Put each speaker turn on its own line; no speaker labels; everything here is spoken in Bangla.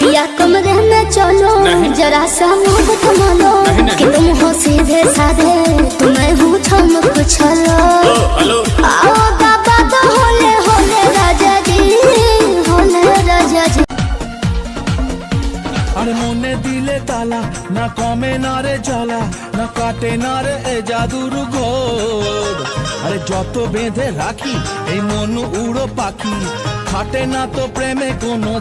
पिया कमरे में चलो, जरा सा मुँह थमा लो कि तुम हो सीधे साधे, तुम्हें हूँ छम कुछलो। आओ बाबा तो होले होले राजा जी, होले राजा जी।
আরে মনে দিলে তালা, না কমে না রে জ্বালা, না কাটে না রে এ জাদুর ঘোর। আরে যত বেঁধে রাখি এই মন উড়ো পাখি, খাটে না তো প্রেমে কোনো